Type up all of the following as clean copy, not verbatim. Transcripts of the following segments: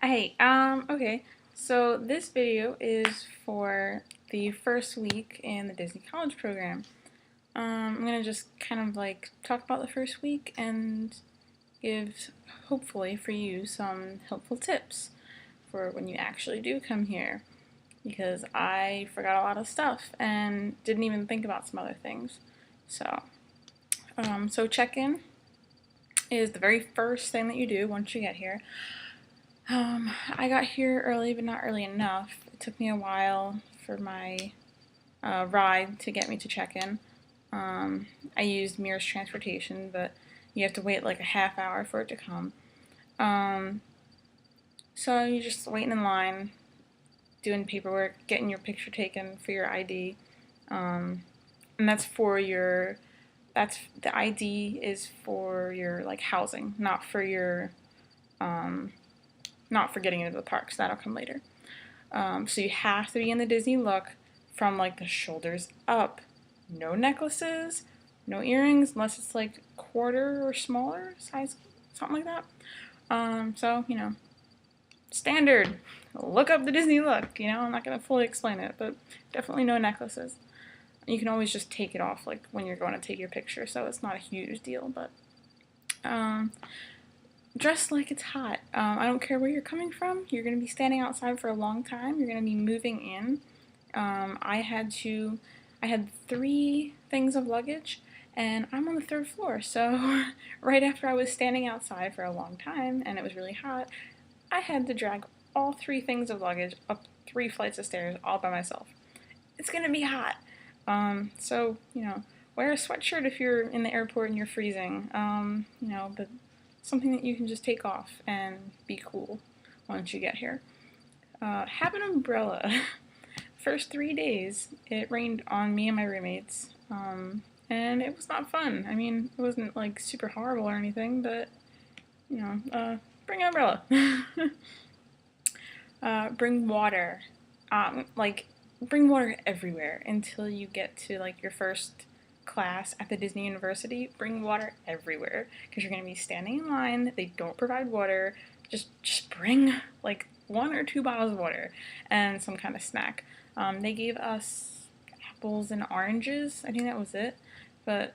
Hey, okay. So this video is for the first week in the Disney College program. I'm gonna just kind of like talk about the first week and give, hopefully for you, some helpful tips for when you actually do come here. Because I forgot a lot of stuff and didn't even think about some other things. So check-in is the very first thing that you do once you get here. I got here early, but not early enough. It took me a while for my ride to get me to check-in. I used Mirror's transportation, but you have to wait like a half hour for it to come. Um, so you're just waiting in line, doing paperwork, getting your picture taken for your ID. And that's for your, the ID is for your like housing, not for your, not for getting into the parks. That'll come later. So you have to be in the Disney look from like the shoulders up. No necklaces, no earrings, unless it's like quarter or smaller size, something like that. So, standard. Look up the Disney look, I'm not going to fully explain it, but definitely no necklaces. You can always just take it off like when you're going to take your picture, so it's not a huge deal, but um, dress like it's hot. I don't care where you're coming from. You're going to be standing outside for a long time. You're going to be moving in. I had 3 things of luggage, and I'm on the 3rd floor. So right after I was standing outside for a long time, and it was really hot, I had to drag all 3 things of luggage up 3 flights of stairs all by myself. It's going to be hot. So wear a sweatshirt if you're in the airport and you're freezing. But something that you can just take off and be cool once you get here. Have an umbrella. First 3 days, it rained on me and my roommates, and it was not fun. I mean, it wasn't like super horrible or anything, but bring an umbrella. Bring water. Bring water everywhere until you get to like your first class at the Disney University. Bring water everywhere because you're going to be standing in line. They don't provide water. Just bring like 1 or 2 bottles of water and some kind of snack. They gave us apples and oranges. I think that was it. But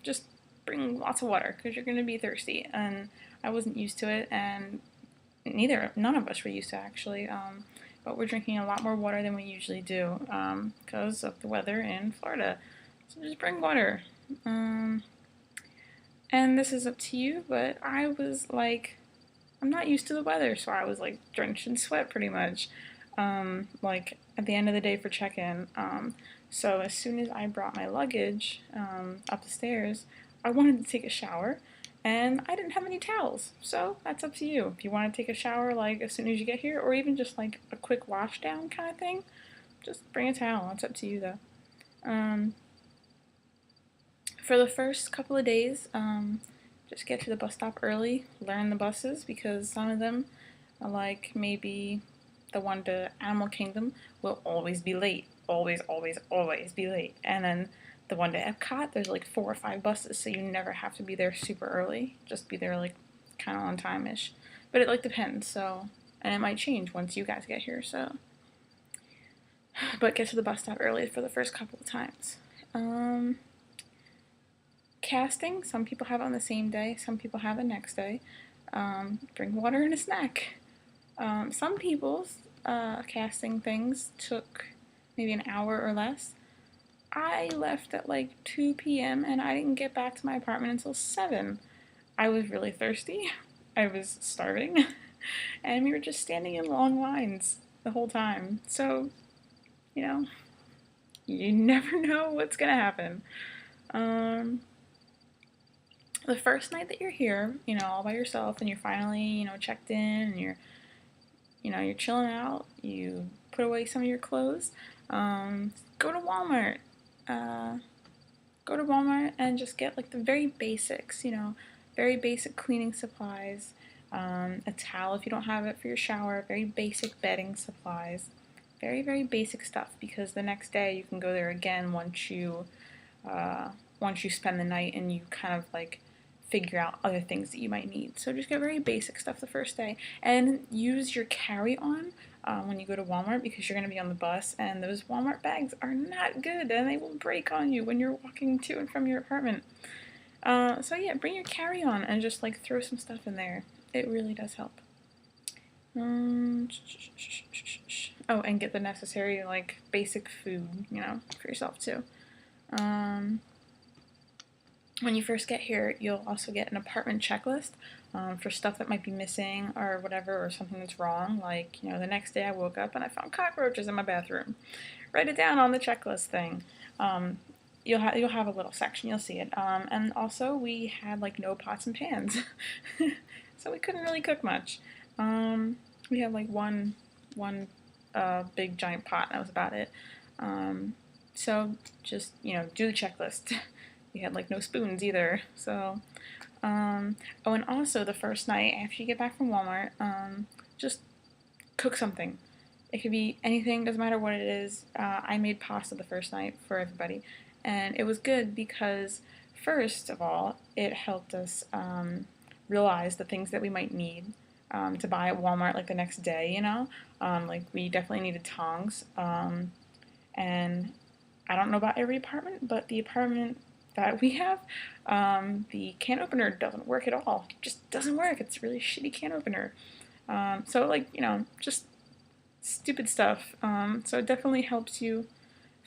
just bring lots of water because you're going to be thirsty. And I wasn't used to it, and none of us were used to actually. But we're drinking a lot more water than we usually do because of the weather in Florida. So just bring water. And this is up to you, but I was like, I'm not used to the weather, so I was like drenched in sweat pretty much. Like at the end of the day for check-in. So as soon as I brought my luggage up the stairs, I wanted to take a shower, and I didn't have any towels. So that's up to you. If you want to take a shower like as soon as you get here, or even just like a quick wash down kind of thing, just bring a towel. It's up to you though. For the first couple of days, just get to the bus stop early, learn the buses, because some of them, like maybe the one to Animal Kingdom, will always be late. Always, always, always be late. And then the one to Epcot, there's like 4 or 5 buses, so you never have to be there super early. Just be there like kind of on time-ish. But it like depends, so, and it might change once you guys get here, so. But get to the bus stop early for the first couple of times. Casting, some people have it on the same day, some people have it next day. Bring water and a snack. Some people's casting things took maybe an hour or less. I left at like 2 p.m. and I didn't get back to my apartment until 7. I was really thirsty. I was starving. And we were just standing in long lines the whole time. So, you never know what's gonna happen. The first night that you're here, all by yourself, and you're finally, checked in, and you're chilling out, you put away some of your clothes, go to Walmart. Go to Walmart and just get like the very basics, very basic cleaning supplies, a towel if you don't have it for your shower, very basic bedding supplies, very, very basic stuff, because the next day you can go there again once you spend the night and you kind of like figure out other things that you might need. So just get very basic stuff the first day, and use your carry-on when you go to Walmart, because you're going to be on the bus, and those Walmart bags are not good, and they will break on you when you're walking to and from your apartment. So yeah, bring your carry-on and just like throw some stuff in there. It really does help. Oh, and get the necessary like basic food, for yourself too. When you first get here, you'll also get an apartment checklist for stuff that might be missing or whatever, or something that's wrong. Like, the next day I woke up and I found cockroaches in my bathroom. Write it down on the checklist thing. You'll have a little section, you'll see it. And also we had like no pots and pans, so we couldn't really cook much. We had like one big giant pot, and that was about it. So just do the checklist. We had like no spoons either. So, oh, and also the first night after you get back from Walmart, just cook something. It could be anything, doesn't matter what it is. I made pasta the first night for everybody, and it was good because first of all, it helped us realize the things that we might need to buy at Walmart like the next day. Like we definitely needed tongs, and I don't know about every apartment, but the apartment that we have, the can opener doesn't work at all. It just doesn't work. It's a really shitty can opener. So like, just stupid stuff. So it definitely helps you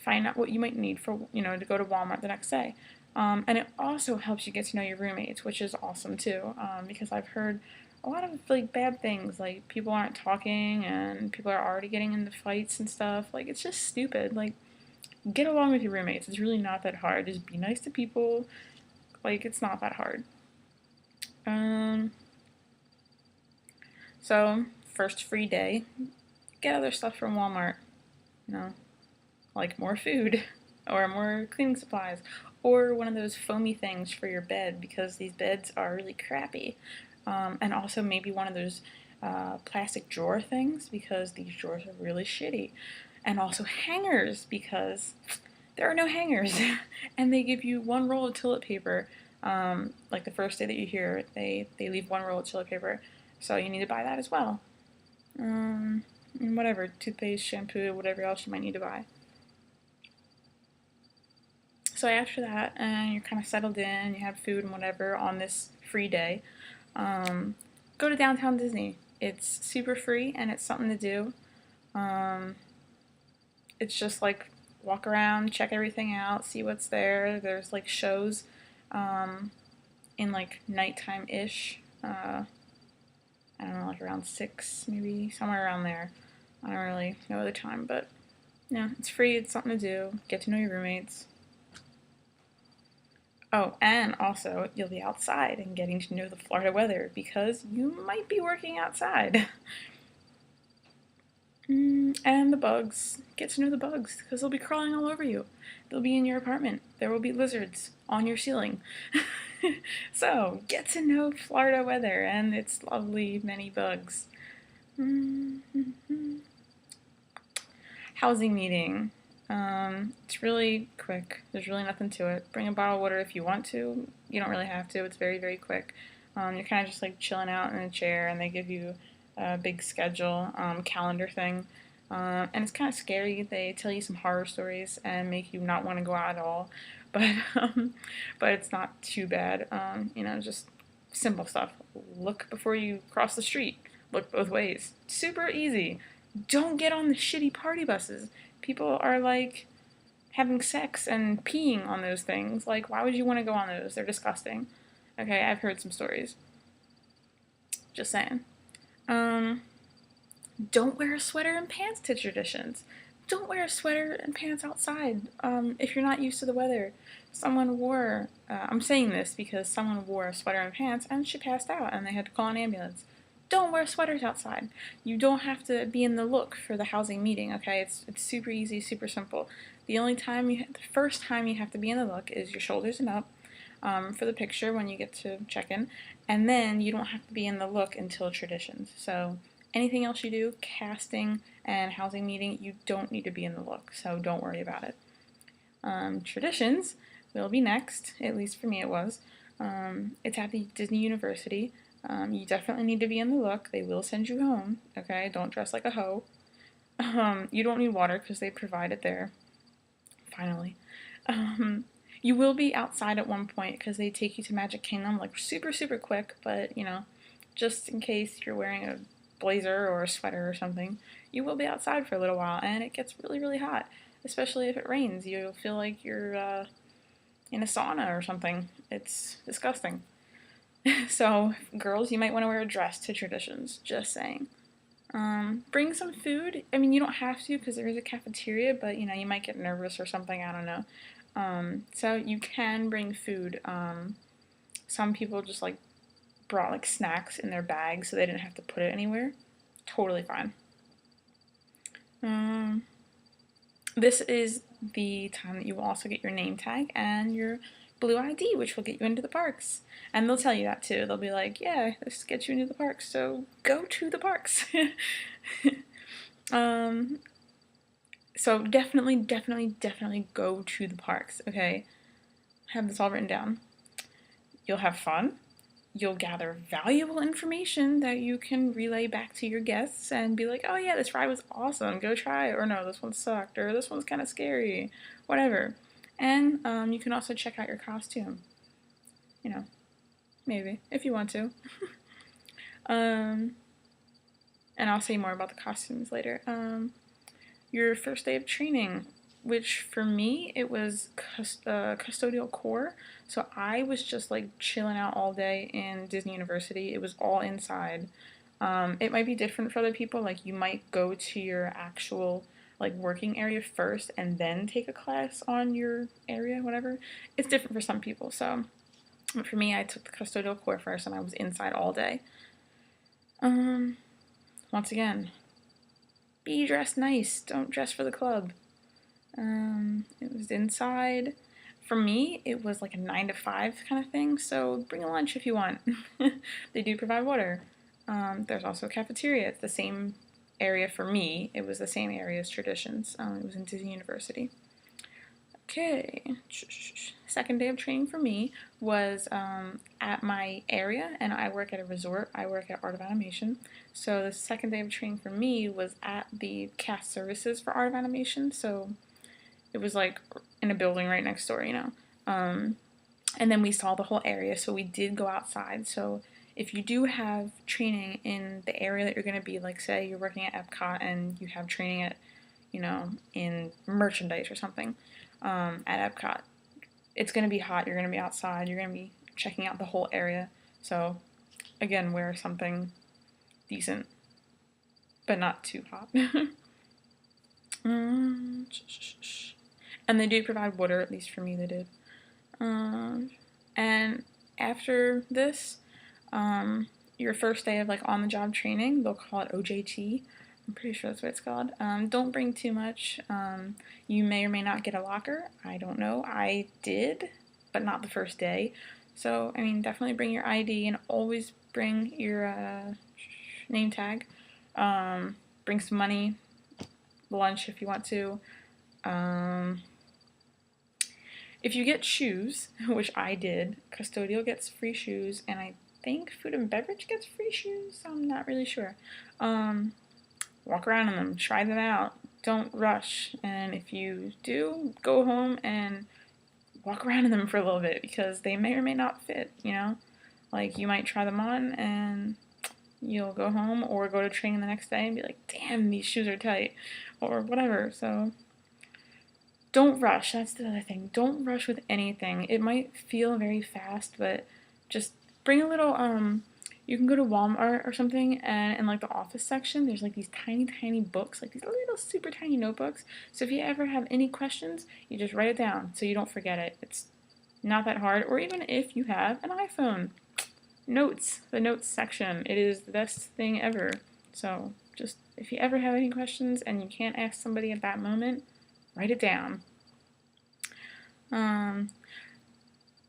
find out what you might need for, to go to Walmart the next day. And it also helps you get to know your roommates, which is awesome too, because I've heard a lot of like bad things, like people aren't talking and people are already getting into fights and stuff. Like, it's just stupid. Like, get along with your roommates. It's really not that hard. Just be nice to people. Like, it's not that hard. So, first free day, get other stuff from Walmart. Like more food, or more cleaning supplies, or one of those foamy things for your bed, because these beds are really crappy. And also maybe one of those plastic drawer things, because these drawers are really shitty. And also hangers, because there are no hangers. And they give you one roll of toilet paper. Like the first day that you're here, they leave one roll of toilet paper. So you need to buy that as well. And whatever, toothpaste, shampoo, whatever else you might need to buy. So after that, and you're kind of settled in, you have food and whatever on this free day, go to Downtown Disney. It's super free and it's something to do. It's just like walk around, check everything out, see what's there. There's like shows in like nighttime-ish. I don't know, like around 6, maybe, somewhere around there. I don't really know the time, but yeah, it's free, it's something to do. Get to know your roommates. Oh, and also, you'll be outside and getting to know the Florida weather, because you might be working outside. And the bugs. Get to know the bugs, because they'll be crawling all over you. They'll be in your apartment. There will be lizards on your ceiling. So, get to know Florida weather and its lovely many bugs. Housing meeting. It's really quick. There's really nothing to it. Bring a bottle of water if you want to. You don't really have to. It's very, very quick. You're kind of just like chilling out in a chair, and they give you a big schedule, calendar thing. And it's kind of scary. They tell you some horror stories and make you not want to go out at all. But it's not too bad. Just simple stuff. Look before you cross the street. Look both ways. Super easy. Don't get on the shitty party buses. People are like having sex and peeing on those things. Like, why would you want to go on those? They're disgusting. Okay, I've heard some stories. Just saying. Don't wear a sweater and pants to traditions. Don't wear a sweater and pants outside if you're not used to the weather. I'm saying this because someone wore a sweater and pants and she passed out and they had to call an ambulance. Don't wear sweaters outside. You don't have to be in the look for the housing meeting, okay? It's super easy, super simple. The first time you have to be in the look is your shoulders and up for the picture when you get to check-in, and then you don't have to be in the look until traditions. So anything else you do, casting and housing meeting, you don't need to be in the look, so don't worry about it. Traditions will be next, at least for me it was. It's at the Disney University. You definitely need to be in the look. They will send you home, okay? Don't dress like a hoe. You don't need water because they provide it there. Finally. You will be outside at one point because they take you to Magic Kingdom like super, super quick, but you know, just in case you're wearing a blazer or a sweater or something, you will be outside for a little while and it gets really, really hot, especially if it rains. You'll feel like you're in a sauna or something. It's disgusting. So, girls, you might want to wear a dress to traditions, just saying. Bring some food. I mean, you don't have to because there is a cafeteria, but you know, you might get nervous or something. I don't know. So you can bring food. Some people just like brought like snacks in their bags so they didn't have to put it anywhere. Totally fine. This is the time that you will also get your name tag and your blue ID, which will get you into the parks. And they'll tell you that too. They'll be like, yeah, this gets you into the parks, so go to the parks. So definitely, definitely, definitely go to the parks, okay? Have this all written down. You'll have fun. You'll gather valuable information that you can relay back to your guests and be like, oh yeah, this ride was awesome, go try it, or no, this one sucked, or this one's kind of scary, whatever. And you can also check out your costume. You know, maybe, if you want to. And I'll say more about the costumes later. Your first day of training, which for me, it was custodial core. So I was just like chilling out all day in Disney University. It was all inside. It might be different for other people. Like you might go to your actual like working area first and then take a class on your area, whatever. It's different for some people. So for me, I took the custodial core first and I was inside all day. Once again, be dressed nice. Don't dress for the club. It was inside. For me, it was like a 9 to 5 kind of thing, so bring a lunch if you want. They do provide water. There's also a cafeteria. It's the same area for me. It was the same area as Traditions. It was in Disney University. Okay, second day of training for me was at my area, and I work at a resort. I work at Art of Animation. So the second day of training for me was at the cast services for Art of Animation. So it was like in a building right next door, you know. And then we saw the whole area, so we did go outside. So if you do have training in the area that you're going to be, like say you're working at Epcot and you have training at, you know, in merchandise or something at Epcot, it's going to be hot. You're going to be outside. You're going to be checking out the whole area. So again, wear something decent, but not too hot. And they do provide water, at least for me they did. And after this, your first day of like on the job training, they'll call it OJT. I'm pretty sure that's what it's called. Don't bring too much. You may or may not get a locker. I don't know. I did, but not the first day. So, I mean, definitely bring your ID and always bring your name tag. Bring some money, lunch if you want to. If you get shoes, which I did, custodial gets free shoes, and I think food and beverage gets free shoes. I'm not really sure. Walk around in them, try them out. Don't rush. And if you do, go home and walk around in them for a little bit because they may or may not fit, you know? Like you might try them on and you'll go home or go to training the next day and be like, damn, these shoes are tight or whatever. So don't rush. That's the other thing. Don't rush with anything. It might feel very fast, but just bring a little, you can go to Walmart or something, and in like the office section, there's like these tiny, tiny books, like these little super tiny notebooks. So if you ever have any questions, you just write it down so you don't forget it. It's not that hard. Or even if you have an iPhone, notes, the notes section, it is the best thing ever. So just if you ever have any questions and you can't ask somebody at that moment, write it down.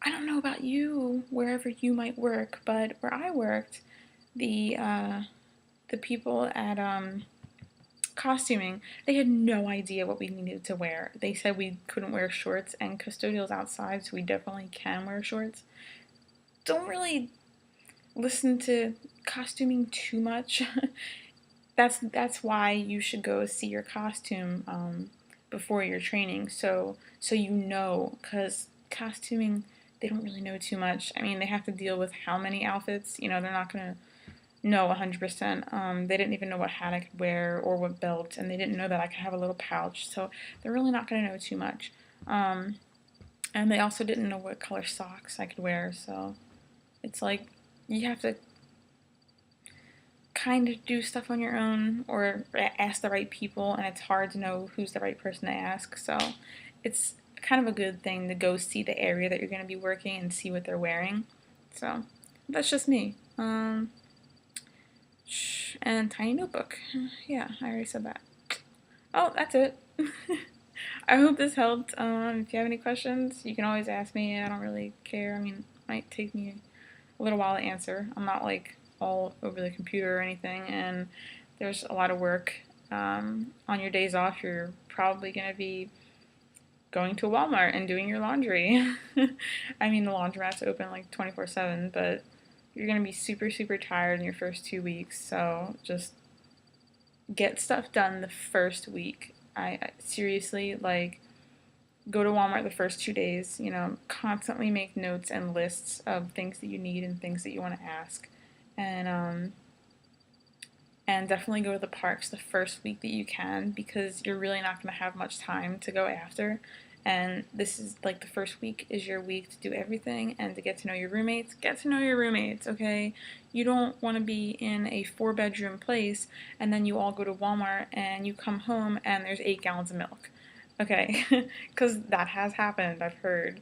I don't know about you, wherever you might work, but where I worked, the people at costuming, they had no idea what we needed to wear. They said we couldn't wear shorts, and custodial's outside, so we definitely can wear shorts. don't really listen to costuming too much. That's why you should go see your costume before your training, so you know, because costuming, they don't really know too much. I mean, they have to deal with how many outfits. You know, they're not gonna know 100%. They didn't even know what hat I could wear or what belt, and they didn't know that I could have a little pouch. So they're really not gonna know too much. And they also didn't know what color socks I could wear. So it's like you have to kind of do stuff on your own or ask the right people, and it's hard to know who's the right person to ask. So it's kind of a good thing to go see the area that you're going to be working and see what they're wearing. So that's just me. And tiny notebook. Yeah, I already said that. Oh, that's it. I hope this helped. If you have any questions, you can always ask me. I don't really care. I mean, it might take me a little while to answer. I'm not like all over the computer or anything, and there's a lot of work. On your days off, you're probably going to be going to Walmart and doing your laundry. I mean, the laundromat's open like 24/7, but you're going to be super, super tired in your first 2 weeks, so just get stuff done the first week. I seriously, like, go to Walmart the first 2 days, you know, constantly make notes and lists of things that you need and things that you want to ask. And definitely go to the parks the first week that you can, because you're really not going to have much time to go after. And this is like the first week is your week to do everything and to get to know your roommates. Get to know your roommates, okay? You don't want to be in a 4-bedroom place and then you all go to Walmart and you come home and there's 8 gallons of milk. Okay, because that has happened, I've heard.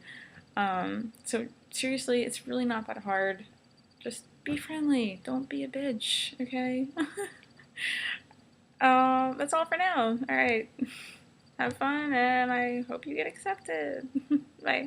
So seriously, it's really not that hard. Just be friendly. Don't be a bitch, okay? That's all for now. Alright. Have fun, and I hope you get accepted. Bye.